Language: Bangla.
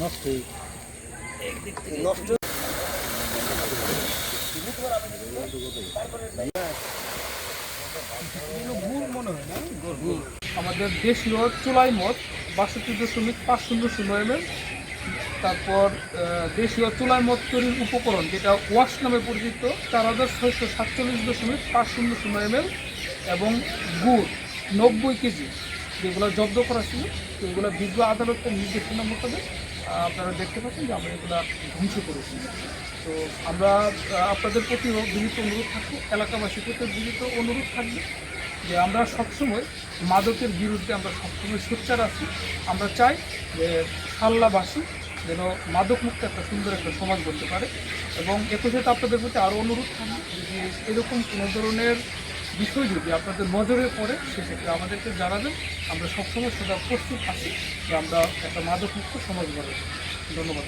নষ্ট আমাদের দেশীয় চুলাই মদ 62.500 ml। তারপর দেশীয় চুলাই মদ তৈরির উপকরণ যেটা ওয়াশ নামে পরিচিত 4647.500 ml এবং গুড় 90 কেজি, যেগুলো জব্দ করা ছিল। তো এগুলো বিজ্ঞ আদালতের নির্দেশনা মোতাবেক আপনারা দেখতে পাচ্ছেন যে আমরা এগুলো ধ্বংস করেছি। তো আমরা আপনাদের প্রতি বিনীত অনুরোধ থাকবো, এলাকাবাসীর প্রতি বিনীত অনুরোধ থাকবে যে আমরা সবসময় মাদকের বিরুদ্ধে আমরা সবসময় সোচ্চার আছি। আমরা চাই যে সাল্লাবাসী যেন মাদক মুক্ত একটা সুন্দর একটা সমাজ করতে পারে। এবং একই সাথে আপনাদের প্রতি আরও অনুরোধ থাকবে যে এরকম কোনো ধরনের বিষয় যদি আপনাদের নজরে পড়ে সেক্ষেত্রে আমাদেরকে জানাবেন। আমরা সবসময় সেটা প্রস্তুত আছি যে আমরা একটা মাদক মুক্ত সমাজ গড়ে। ধন্যবাদ।